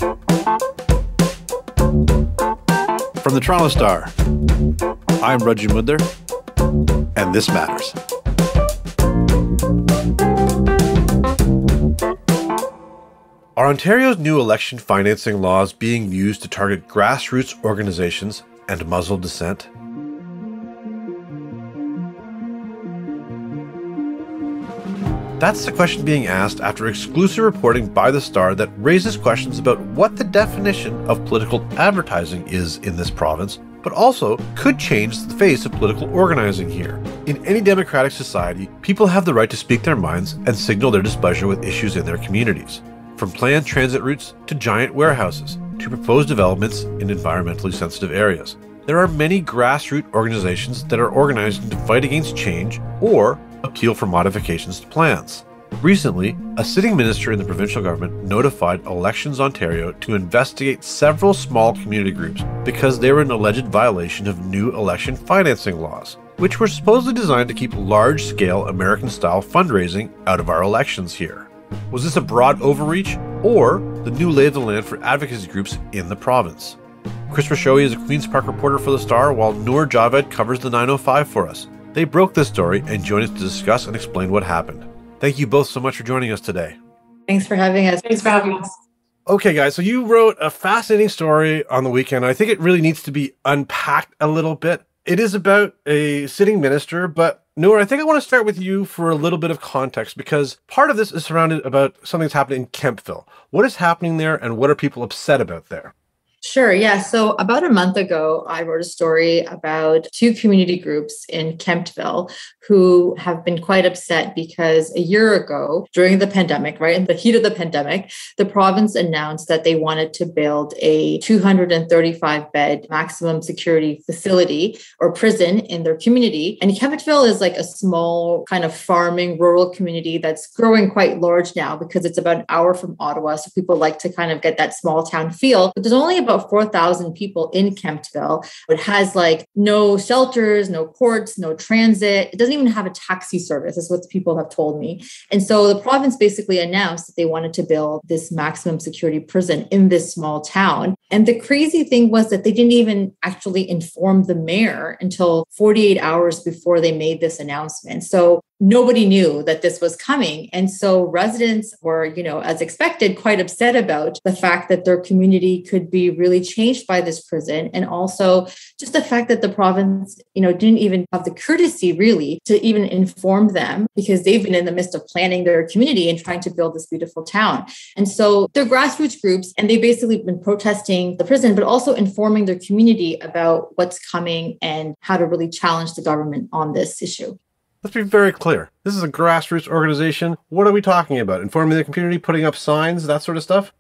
From the Toronto Star, I'm Raji Mudder, and this matters. Are Ontario's new election financing laws being used to target grassroots organizations and muzzle dissent? That's the question being asked after exclusive reporting by the Star that raises questions about what the definition of political advertising is in this province, but also could change the face of political organizing here. In any democratic society, people have the right to speak their minds and signal their displeasure with issues in their communities. From planned transit routes to giant warehouses to proposed developments in environmentally sensitive areas. There are many grassroots organizations that are organizing to fight against change or appeal for modifications to plans. Recently, a sitting minister in the provincial government notified Elections Ontario to investigate several small community groups because they were an alleged violation of new election financing laws, which were supposedly designed to keep large-scale American-style fundraising out of our elections here. Was this a broad overreach or the new lay of the land for advocacy groups in the province? Kris Rushowy is a Queen's Park reporter for The Star, while Noor Javed covers the 905 for us. They broke this story and joined us to discuss and explain what happened. Thank you both so much for joining us today. Thanks for having us. Thanks for having us. Okay, guys, so you wrote a fascinating story on the weekend. I think it really needs to be unpacked a little bit. It is about a sitting minister, but Noor, I think I want to start with you for a little bit of context, because part of this is surrounded about something that's happening in Kempville. What is happening there, and what are people upset about there? Sure. Yeah. So about a month ago, I wrote a story about two community groups in Kempville who have been quite upset because a year ago, during the pandemic, right, in the heat of the pandemic, the province announced that they wanted to build a 235-bed maximum security facility or prison in their community. And Kempville is like a small kind of farming rural community that's growing quite large now because it's about an hour from Ottawa. So people like to kind of get that small town feel. But there's only about 4,000 people in Kempville. It has like no shelters, no courts, no transit. It doesn't even have a taxi service, is what people have told me. And so the province basically announced that they wanted to build this maximum security prison in this small town. And the crazy thing was that they didn't even actually inform the mayor until 48 hours before they made this announcement. So nobody knew that this was coming. And so residents were, as expected, quite upset about the fact that their community could be really changed by this prison. And also just the fact that the province, didn't even have the courtesy really to even inform them, because they've been in the midst of planning their community and trying to build this beautiful town. And so they're grassroots groups, and they've basically been protesting the prison, but also informing their community about what's coming and how to really challenge the government on this issue. Let's be very clear. This is a grassroots organization. What are we talking about? Informing the community, putting up signs, that sort of stuff?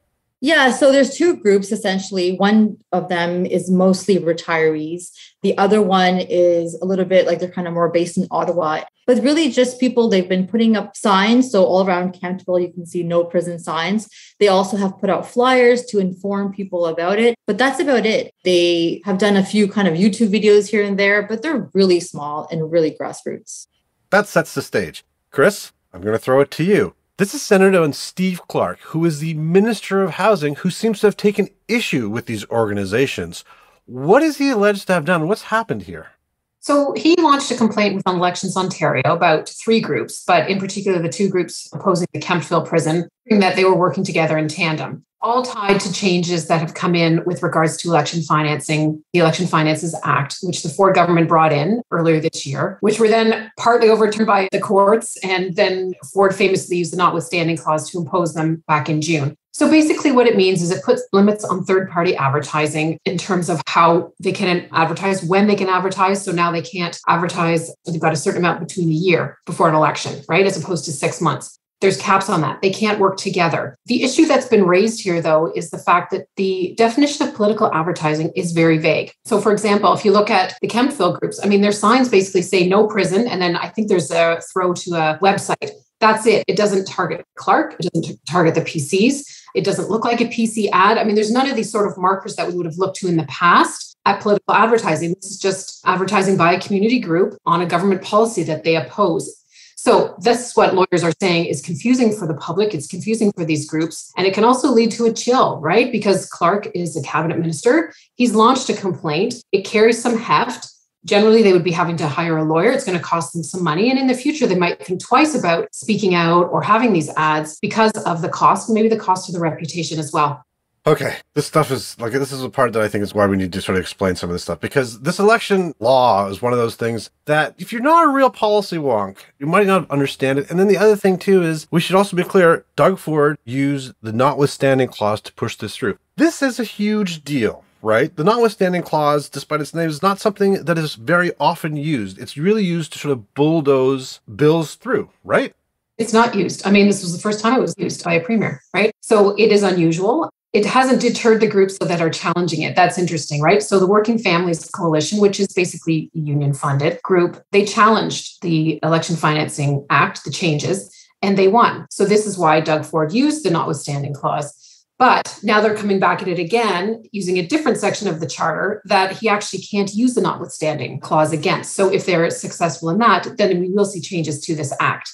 Yeah, so there's two groups, essentially. One of them is mostly retirees. The other one is a little bit like they're kind of more based in Ottawa, but really just people, they've been putting up signs. So all around Kempville, you can see no prison signs. They also have put out flyers to inform people about it, but that's about it. They have done a few kind of YouTube videos here and there, but they're really small and really grassroots. That sets the stage. Kris, I'm going to throw it to you. This is Senator Steve Clark, who is the Minister of Housing, who seems to have taken issue with these organizations. What is he alleged to have done? What's happened here? So he launched a complaint with Elections Ontario about three groups, but in particular, the two groups opposing the Kempville prison, that they were working together in tandem, all tied to changes that have come in with regards to election financing, the Election Finances Act, which the Ford government brought in earlier this year, which were then partly overturned by the courts. And then Ford famously used the notwithstanding clause to impose them back in June. So basically what it means is it puts limits on third-party advertising in terms of how they can advertise, when they can advertise. So now they can't advertise, they've got a certain amount between a year before an election, right? As opposed to 6 months. There's caps on that. They can't work together. The issue that's been raised here, though, is the fact that the definition of political advertising is very vague. So, for example, if you look at the Kempville groups, their signs basically say no prison. And then I think there's a throw to a website. That's it. It doesn't target Clark. It doesn't target the PCs. It doesn't look like a PC ad. There's none of these sort of markers that we would have looked to in the past at political advertising. This is just advertising by a community group on a government policy that they oppose. So this is what lawyers are saying is confusing for the public. It's confusing for these groups. And it can also lead to a chill, right? Because Clark is a cabinet minister. He's launched a complaint. It carries some heft. Generally, they would be having to hire a lawyer. It's going to cost them some money. And in the future, they might think twice about speaking out or having these ads because of the cost, maybe the cost of the reputation as well. Okay, this is a part that I think is why we need to sort of explain some of this stuff, because this election law is one of those things that if you're not a real policy wonk, you might not understand it. And then the other thing too is we should also be clear, Doug Ford used the notwithstanding clause to push this through. This is a huge deal, right? The notwithstanding clause, despite its name, is not something that is very often used. It's really used to sort of bulldoze bills through, right? It's not used. I mean, this was the first time it was used by a premier, right? So it is unusual. It hasn't deterred the groups that are challenging it. That's interesting, right? So the Working Families Coalition, which is basically a union-funded group, they challenged the Election Financing Act, the changes, and they won. So this is why Doug Ford used the notwithstanding clause. But now they're coming back at it again, using a different section of the charter that he actually can't use the notwithstanding clause against. So if they're successful in that, then we will see changes to this act.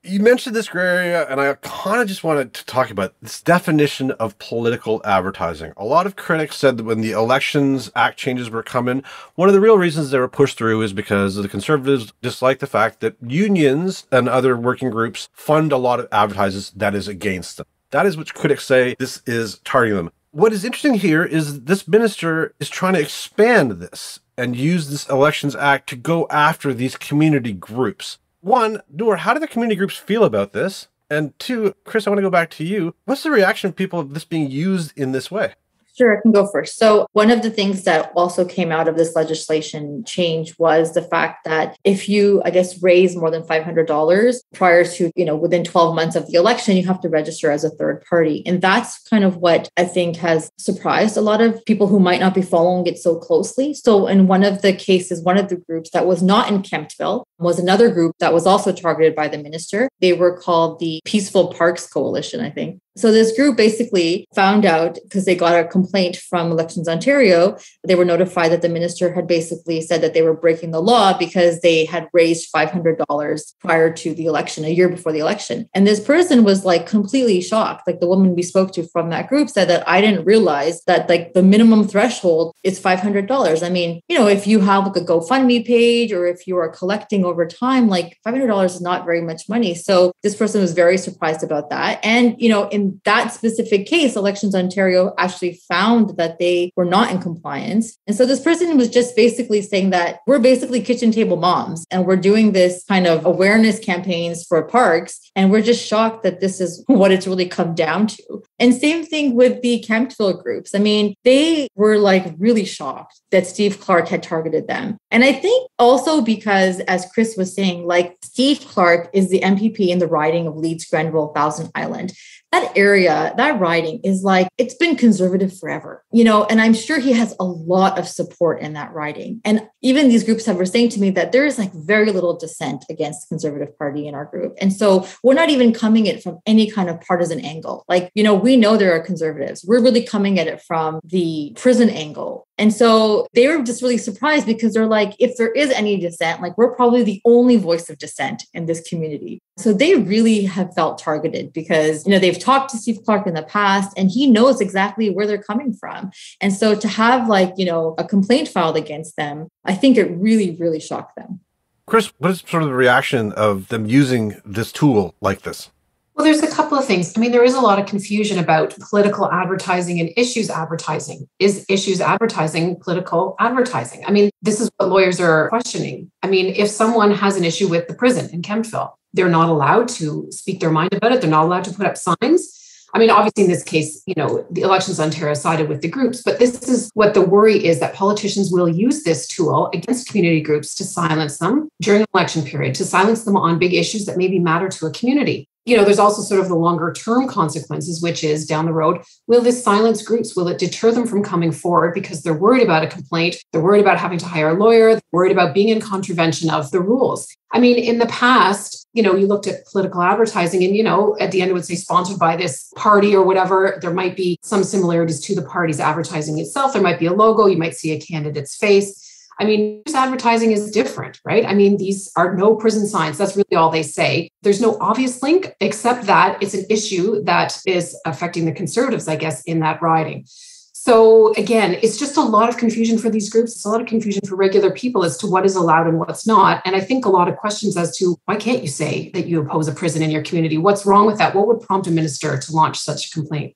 You mentioned this gray area, and I kind of just wanted to talk about this definition of political advertising. A lot of critics said that when the Elections Act changes were coming, one of the real reasons they were pushed through is because the Conservatives dislike the fact that unions and other working groups fund a lot of advertisers that is against them. That is what critics say this is targeting them. What is interesting here is this minister is trying to expand this and use this Elections Act to go after these community groups. One, Noor, how do the community groups feel about this? And two, Kris, I want to go back to you. What's the reaction of people of this being used in this way? Sure, I can go first. So one of the things that also came out of this legislation change was the fact that if you, raise more than $500 prior to, within 12 months of the election, you have to register as a third party. And that's kind of what I think has surprised a lot of people who might not be following it so closely. So in one of the cases, one of the groups that was not in Kempville was another group that was also targeted by the minister. They were called the Peaceful Parks Coalition, I think. So this group basically found out, because they got a complaint from Elections Ontario, they were notified that the minister had basically said that they were breaking the law because they had raised $500 prior to the election, a year before the election. And this person was completely shocked. The woman we spoke to from that group said that I didn't realize that the minimum threshold is $500. I mean, if you have a GoFundMe page or if you are collecting over time, $500 is not very much money. So this person was very surprised about that. And, in that specific case, Elections Ontario actually found that they were not in compliance. And so this person was just basically saying that we're basically kitchen table moms and we're doing this kind of awareness campaigns for parks. And we're just shocked that this is what it's really come down to. And same thing with the Kempville groups. I mean, they were really shocked that Steve Clark had targeted them. And I think also because, as Kris was saying, Steve Clark is the MPP in the riding of Leeds, Grenville, Thousand Island. That area, that riding is it's been conservative forever, and I'm sure he has a lot of support in that riding. And even these groups were saying to me that there is very little dissent against the Conservative Party in our group. And so we're not even coming at it from any kind of partisan angle. We know there are conservatives. We're really coming at it from the prison angle. And so they were just really surprised because they're if there is any dissent, we're probably the only voice of dissent in this community. So they really have felt targeted because, they've talked to Steve Clark in the past and he knows exactly where they're coming from. And so to have a complaint filed against them, I think it really, really shocked them. Kris, what is sort of the reaction of them using this tool like this? Well, there's a couple of things. I mean, there is a lot of confusion about political advertising and issues advertising. Is issues advertising political advertising? I mean, this is what lawyers are questioning. I mean, if someone has an issue with the prison in Kempville, they're not allowed to speak their mind about it. They're not allowed to put up signs. I mean, obviously in this case, the Elections Ontario sided with the groups, but this is what the worry is, that politicians will use this tool against community groups to silence them during an election period, to silence them on big issues that maybe matter to a community. There's also sort of the longer term consequences, which is down the road, will this silence groups? Will it deter them from coming forward because they're worried about a complaint? They're worried about having to hire a lawyer. They're worried about being in contravention of the rules. I mean, in the past, you looked at political advertising and, at the end it would say sponsored by this party or whatever. There might be some similarities to the party's advertising itself. There might be a logo. You might see a candidate's face. I mean, news advertising is different, right? I mean, these are no prison signs. That's really all they say. There's no obvious link, except that it's an issue that is affecting the Conservatives, I guess, in that riding. So again, it's just a lot of confusion for these groups. It's a lot of confusion for regular people as to what is allowed and what's not. And I think a lot of questions as to why can't you say that you oppose a prison in your community? What's wrong with that? What would prompt a minister to launch such a complaint?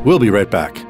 We'll be right back.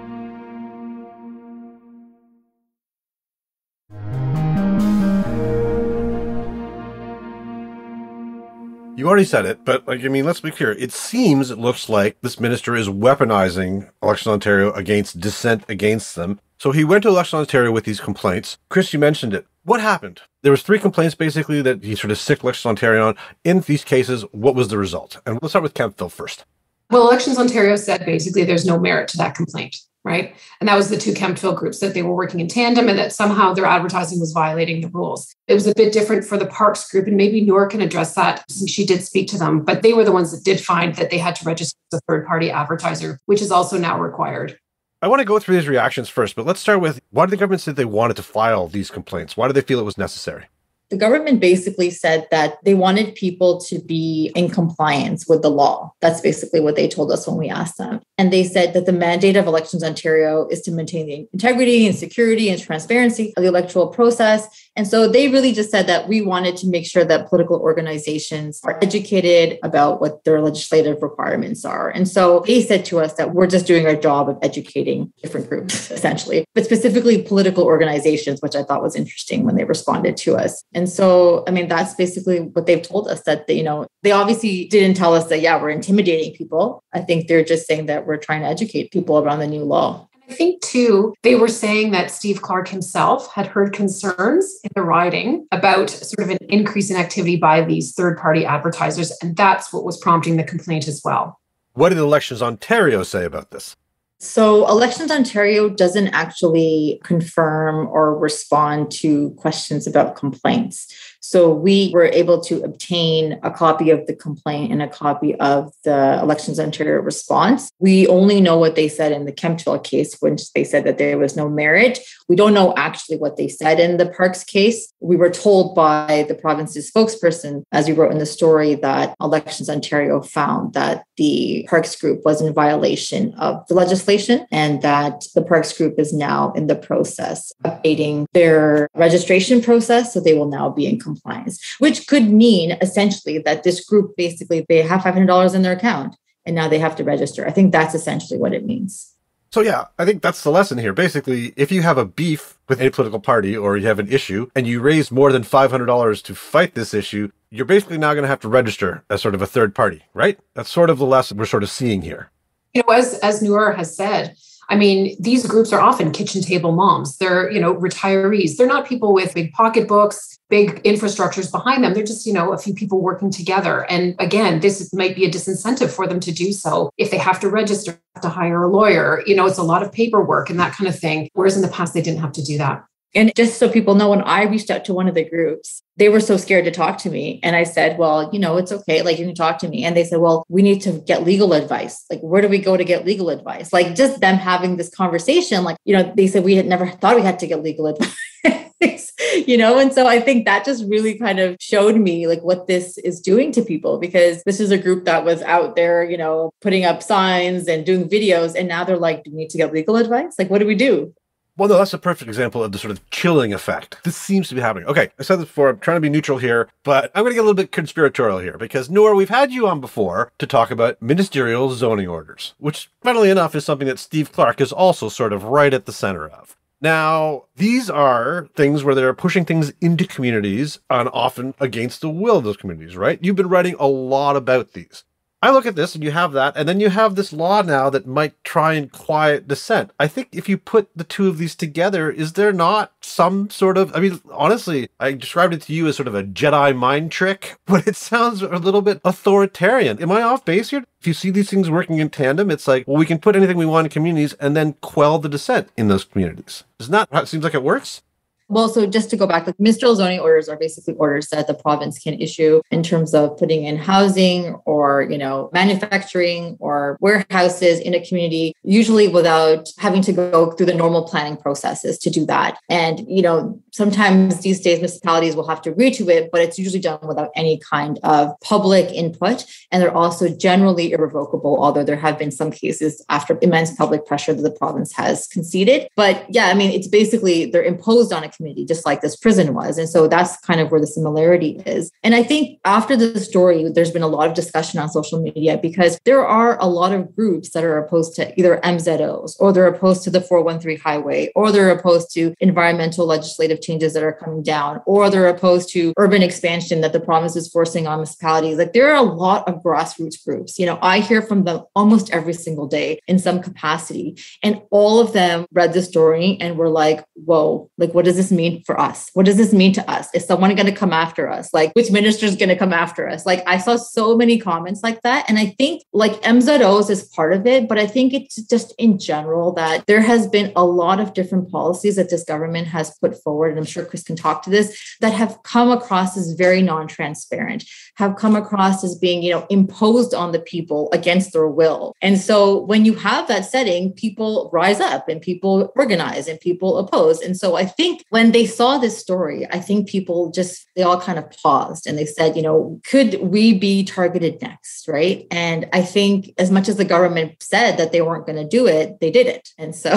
You already said it, but let's be clear. It looks like this minister is weaponizing Elections Ontario against dissent against them. So he went to Elections Ontario with these complaints. Kris, you mentioned it. What happened? There was 3 complaints basically that he sort of sicked Elections Ontario on. In these cases, what was the result? And let's start with Kempville first. Well, Elections Ontario said basically there's no merit to that complaint, right? And that was the 2 Kempville groups, that they were working in tandem and that somehow their advertising was violating the rules. It was a bit different for the Parks group, and maybe Noor can address that since she did speak to them, but they were the ones that did find that they had to register as a third-party advertiser, which is also now required. I want to go through these reactions first, but let's start with, why did the government say they wanted to file these complaints? Why did they feel it was necessary? The government basically said that they wanted people to be in compliance with the law. That's basically what they told us when we asked them. And they said that the mandate of Elections Ontario is to maintain the integrity and security and transparency of the electoral process. And so they really just said that we wanted to make sure that political organizations are educated about what their legislative requirements are. And so they said to us that we're just doing our job of educating different groups, essentially, but specifically political organizations, which I thought was interesting when they responded to us. And so, that's basically what they've told us, that, they obviously didn't tell us that, we're intimidating people. I think they're just saying that we're trying to educate people around the new law. I think, too, they were saying that Steve Clark himself had heard concerns in the riding about sort of an increase in activity by these third-party advertisers, and that's what was prompting the complaint as well. What did Elections Ontario say about this? So Elections Ontario doesn't actually confirm or respond to questions about complaints. So we were able to obtain a copy of the complaint and a copy of the Elections Ontario response. We only know what they said in the Kempville case, which they said that there was no merit. We don't know actually what they said in the Parks case. We were told by the province's spokesperson, as we wrote in the story, that Elections Ontario found that the Parks group was in violation of the legislation and that the Parks group is now in the process of updating their registration process. So they will now be in compliance, which could mean essentially that this group, basically, they have $500 in their account and now they have to register. I think that's essentially what it means. So yeah, I think that's the lesson here. Basically, if you have a beef with any political party or you have an issue and you raise more than $500 to fight this issue, you're basically now going to have to register as sort of a third party, right? That's sort of the lesson we're sort of seeing here. As Noor has said, these groups are often kitchen table moms. They're, retirees. They're not people with big pocketbooks, big infrastructures behind them. They're just, a few people working together. And again, this might be a disincentive for them to do so. If they have to register, to hire a lawyer, it's a lot of paperwork and that kind of thing. Whereas in the past, they didn't have to do that. And just so people know, when I reached out to one of the groups, they were so scared to talk to me. And I said, well, it's okay. You can talk to me. And they said, well, we need to get legal advice. Where do we go to get legal advice? Just them having this conversation, they said we had never thought we had to get legal advice. And so I think that just really kind of showed me what this is doing to people, because this is a group that was out there, putting up signs and doing videos. And now they're like, do we need to get legal advice? What do we do? Well, no, that's a perfect example of the sort of chilling effect. This seems to be happening. Okay, I said this before, I'm trying to be neutral here, but I'm going to get a little bit conspiratorial here because, Noor, we've had you on before to talk about ministerial zoning orders, which, funnily enough, is something that Steve Clark is also sort of right at the center of. Now, these are things where they're pushing things into communities and often against the will of those communities, right? You've been writing a lot about these. I look at this and you have that, and then you have this law now that might try and quiet dissent. I think if you put the two of these together, is there not some sort of, honestly, I described it to you as sort of a Jedi mind trick, but it sounds a little bit authoritarian. Am I off base here? If you see these things working in tandem, it's we can put anything we want in communities and then quell the dissent in those communities. Isn't that how it seems like it works? Well, so just to go back, like ministerial zoning orders are basically orders that the province can issue in terms of putting in housing or, manufacturing or warehouses in a community, usually without having to go through the normal planning processes to do that. And, sometimes these days municipalities will have to agree to it, but it's usually done without any kind of public input. And they're also generally irrevocable, although there have been some cases after immense public pressure that the province has conceded. But yeah, it's basically they're imposed on a community, just like this prison was. And so that's kind of where the similarity is. And I think after the story, there's been a lot of discussion on social media because there are a lot of groups that are opposed to either MZOs or they're opposed to the 413 highway or they're opposed to environmental legislative changes that are coming down or they're opposed to urban expansion that the province is forcing on municipalities. Like there are a lot of grassroots groups. I hear from them almost every single day in some capacity. And all of them read the story and were like, whoa, like, what does this mean for us? What does this mean to us? Is someone going to come after us? Like, which minister is going to come after us? Like, I saw so many comments like that. And I think like MZOs is part of it, but I think it's just in general that there has been a lot of different policies that this government has put forward. And I'm sure Kris can talk to this, that have come across as very non-transparent, have come across as being, imposed on the people against their will. And so when you have that setting, people rise up and people organize and people oppose. And so I think when they saw this story, I think people they all kind of paused and they said, could we be targeted next? Right. And I think as much as the government said that they weren't going to do it, they did it. And so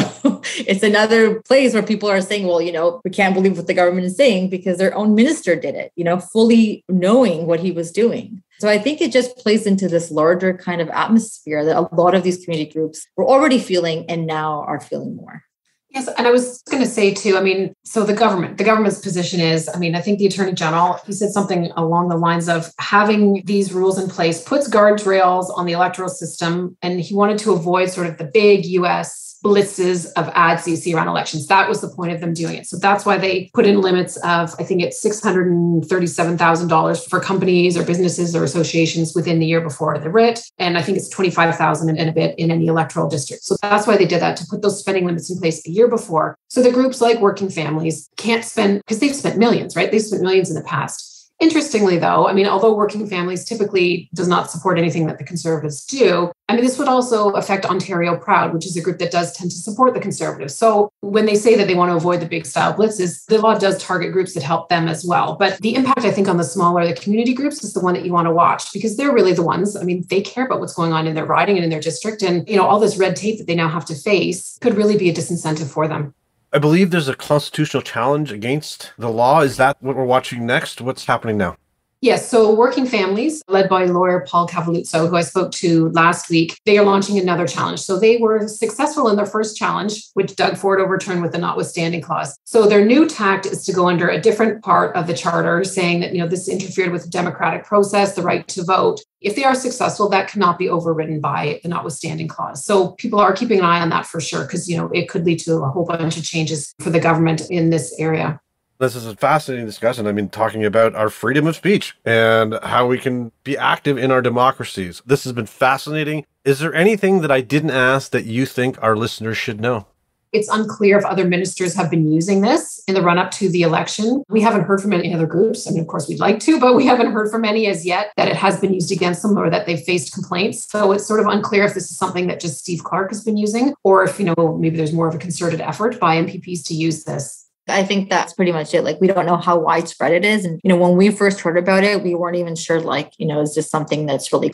it's another place where people are saying, well, we can't believe what the government is saying because their own minister did it, fully knowing what he was doing. So I think it just plays into this larger kind of atmosphere that a lot of these community groups were already feeling and now are feeling more. Yes. And I was going to say too, so the government's position is, I think the Attorney General, he said something along the lines of having these rules in place puts guardrails on the electoral system. And he wanted to avoid sort of the big US blitzes of ads you see around elections. That was the point of them doing it. So that's why they put in limits of, I think it's $637,000 for companies or businesses or associations within the year before the writ. And I think it's $25,000 and a bit in any electoral district. So that's why they did that, to put those spending limits in place a year before. So the groups like Working Families can't spend, because they've spent millions, right? They've spent millions in the past. Interestingly, though, although Working Families typically does not support anything that the Conservatives do, this would also affect Ontario Proud, which is a group that does tend to support the Conservatives. So when they say that they want to avoid the big style blitzes, the law does target groups that help them as well. But the impact, I think, on the smaller, the community groups is the one that you want to watch because they're really the ones, they care about what's going on in their riding and in their district. And, all this red tape that they now have to face could really be a disincentive for them. I believe there's a constitutional challenge against the law. Is that what we're watching next? What's happening now? Yes. So Working Families, led by lawyer Paul Cavalluzzo, who I spoke to last week, they are launching another challenge. So they were successful in their first challenge, which Doug Ford overturned with the notwithstanding clause. So their new tact is to go under a different part of the charter, saying that, this interfered with the democratic process, the right to vote. If they are successful, that cannot be overridden by the notwithstanding clause. So people are keeping an eye on that for sure, because, it could lead to a whole bunch of changes for the government in this area. This is a fascinating discussion. Talking about our freedom of speech and how we can be active in our democracies. This has been fascinating. Is there anything that I didn't ask that you think our listeners should know? It's unclear if other ministers have been using this in the run-up to the election. We haven't heard from any other groups. Of course, we'd like to, but we haven't heard from any as yet that it has been used against them or that they've faced complaints. So it's sort of unclear if this is something that just Steve Clark has been using or if, maybe there's more of a concerted effort by MPPs to use this. I think that's pretty much it. Like, we don't know how widespread it is. And, when we first heard about it, we weren't even sure, is this something that's really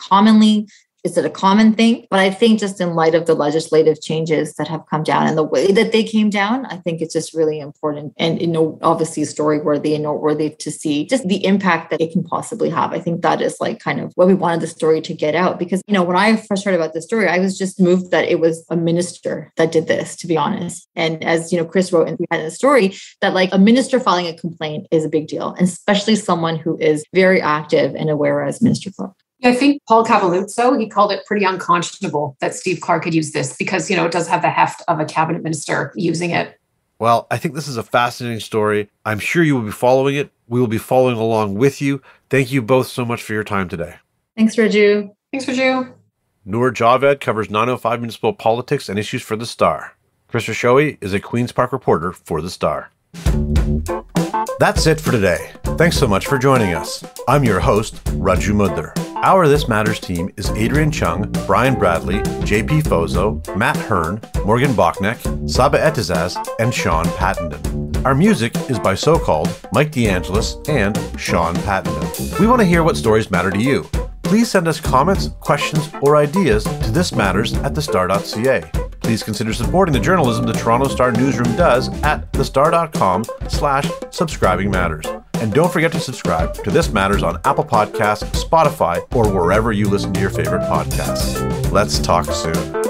is it a common thing? But I think just in light of the legislative changes that have come down and the way that they came down, I think it's just really important and, obviously story-worthy and noteworthy to see just the impact that it can possibly have. I think that is kind of what we wanted the story to get out because, when I first heard about the story, I was just moved that it was a minister that did this, to be honest. And as, Kris wrote in the story, that a minister filing a complaint is a big deal, and especially someone who is very active and aware as Minister Clark. I think Paul Cavalluzzo, he called it pretty unconscionable that Steve Clark had used this because, it does have the heft of a cabinet minister using it. Well, I think this is a fascinating story. I'm sure you will be following it. We will be following along with you. Thank you both so much for your time today. Thanks, Raju. Thanks, Raju. Noor Javed covers 905 municipal politics and issues for The Star. Kris Rushowy is a Queen's Park reporter for The Star. That's it for today. Thanks so much for joining us. I'm your host, Raju Mudler. Our This Matters team is Adrian Chung, Brian Bradley, JP Fozo, Matt Hearn, Morgan Bachneck, Saba Etizaz, and Sean Pattenden. Our music is by So-Called, Mike DeAngelis, and Sean Pattenden. We want to hear what stories matter to you. Please send us comments, questions, or ideas to thismatters@thestar.ca. Please consider supporting the journalism the Toronto Star newsroom does at thestar.com/subscribingmatters. And don't forget to subscribe to This Matters on Apple Podcasts, Spotify, or wherever you listen to your favorite podcasts. Let's talk soon.